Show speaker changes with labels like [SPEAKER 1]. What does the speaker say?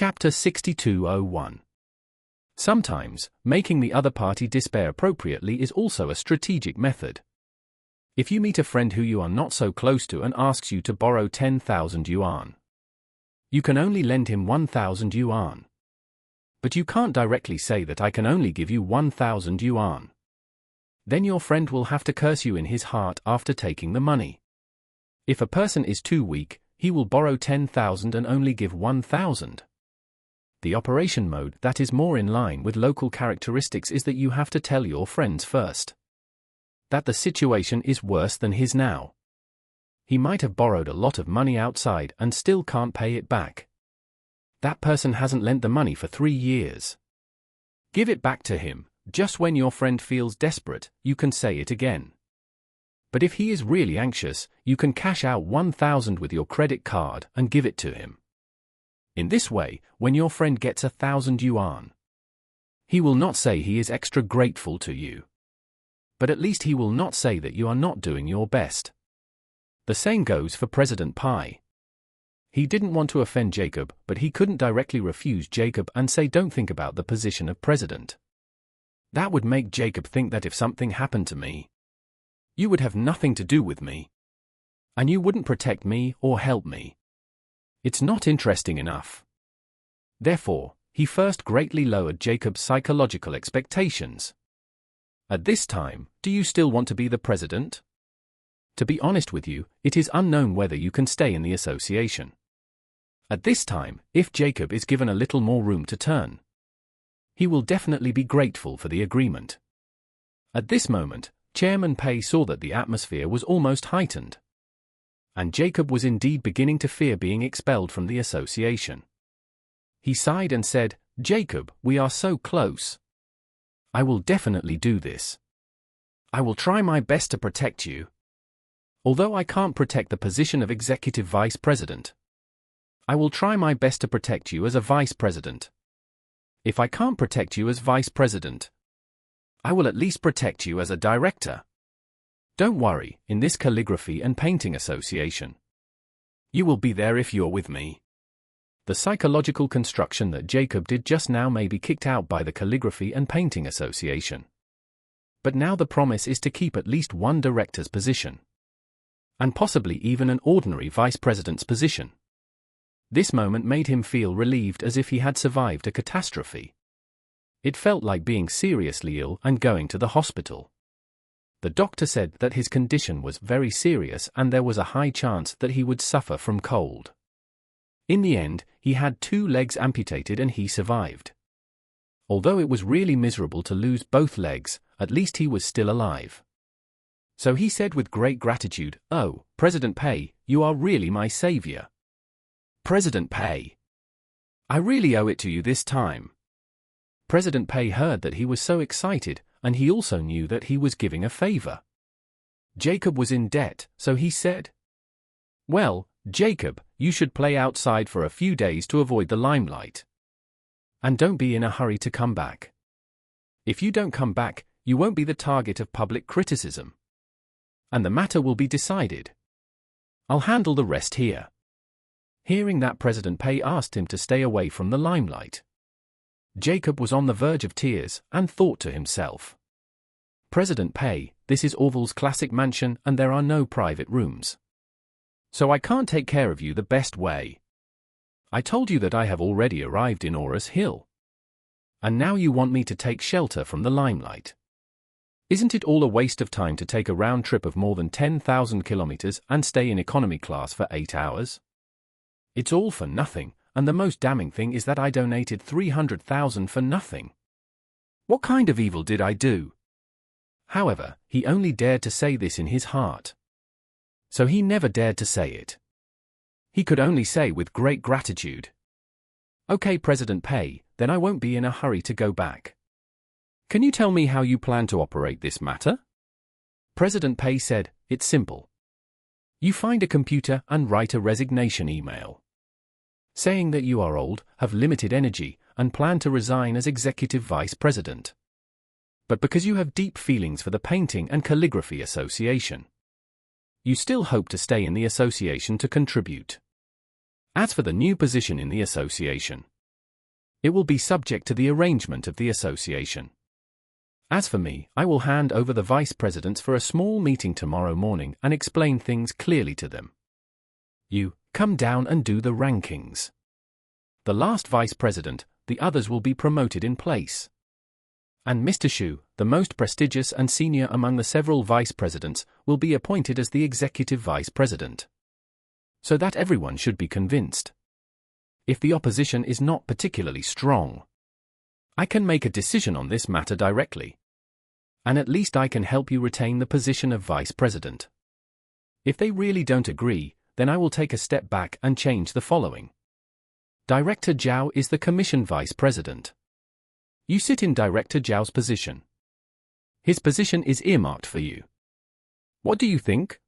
[SPEAKER 1] Chapter 6201. Sometimes, making the other party despair appropriately is also a strategic method. If you meet a friend who you are not so close to and asks you to borrow 10,000 yuan, you can only lend him 1,000 yuan. But you can't directly say that I can only give you 1,000 yuan. Then your friend will have to curse you in his heart after taking the money. If a person is too weak, he will borrow 10,000 and only give 1,000. The operation mode that is more in line with local characteristics is that you have to tell your friends first that the situation is worse than his now. He might have borrowed a lot of money outside and still can't pay it back. That person hasn't lent the money for 3 years. Give it back to him. Just when your friend feels desperate, you can say it again. But if he is really anxious, you can cash out 1,000 with your credit card and give it to him. In this way, when your friend gets 1,000 yuan, he will not say he is extra grateful to you. But at least he will not say that you are not doing your best. The same goes for President Pai. He didn't want to offend Jacob, but he couldn't directly refuse Jacob and say don't think about the position of president. That would make Jacob think that if something happened to me, you would have nothing to do with me. And you wouldn't protect me or help me. It's not interesting enough. Therefore, he first greatly lowered Jacob's psychological expectations. At this time, do you still want to be the president? To be honest with you, it is unknown whether you can stay in the association. At this time, if Jacob is given a little more room to turn, he will definitely be grateful for the agreement. At this moment, Chairman Pei saw that the atmosphere was almost heightened. And Jacob was indeed beginning to fear being expelled from the association. He sighed and said, "Jacob, we are so close. I will definitely do this. I will try my best to protect you. Although I can't protect the position of executive vice president, I will try my best to protect you as a vice president. If I can't protect you as vice president, I will at least protect you as a director. Don't worry, in this calligraphy and painting association, you will be there if you're with me." The psychological construction that Jacob did just now may be kicked out by the calligraphy and painting association. But now the promise is to keep at least one director's position, and possibly even an ordinary vice president's position. This moment made him feel relieved, as if he had survived a catastrophe. It felt like being seriously ill and going to the hospital. The doctor said that his condition was very serious and there was a high chance that he would suffer from cold. In the end, he had 2 legs amputated and he survived. Although it was really miserable to lose both legs, at least he was still alive. So he said with great gratitude, "Oh, President Pei, you are really my savior. President Pei, I really owe it to you this time." President Pei heard that he was so excited, and he also knew that he was giving a favor. Jacob was in debt, so he said, "Well, Jacob, you should play outside for a few days to avoid the limelight. And don't be in a hurry to come back. If you don't come back, you won't be the target of public criticism. And the matter will be decided. I'll handle the rest here." Hearing that, President Pei asked him to stay away from the limelight. Jacob was on the verge of tears and thought to himself, "President Pei, this is Orville's classic mansion and there are no private rooms. So I can't take care of you the best way. I told you that I have already arrived in Aurus Hill. And now you want me to take shelter from the limelight. Isn't it all a waste of time to take a round trip of more than 10,000 kilometers and stay in economy class for 8 hours? It's all for nothing, and the most damning thing is that I donated 300,000 for nothing. What kind of evil did I do?" However, he only dared to say this in his heart. So he never dared to say it. He could only say with great gratitude, "Okay, President Pei, then I won't be in a hurry to go back. Can you tell me how you plan to operate this matter?" President Pei said, "It's simple. You find a computer and write a resignation email, saying that you are old, have limited energy, and plan to resign as executive vice president. But because you have deep feelings for the painting and calligraphy association, you still hope to stay in the association to contribute. As for the new position in the association, It will be subject to the arrangement of the association. As for me, I will hand over the vice presidents for a small meeting tomorrow morning and explain things clearly to them. You, come down and do the rankings. The last vice president, the others will be promoted in place. And Mr. Xu, the most prestigious and senior among the several vice presidents, will be appointed as the executive vice president. So that everyone should be convinced. If the opposition is not particularly strong, I can make a decision on this matter directly. And at least I can help you retain the position of vice president. If they really don't agree, then I will take a step back and change the following. Director Zhao is the commission vice president. You sit in Director Zhao's position. His position is earmarked for you. What do you think?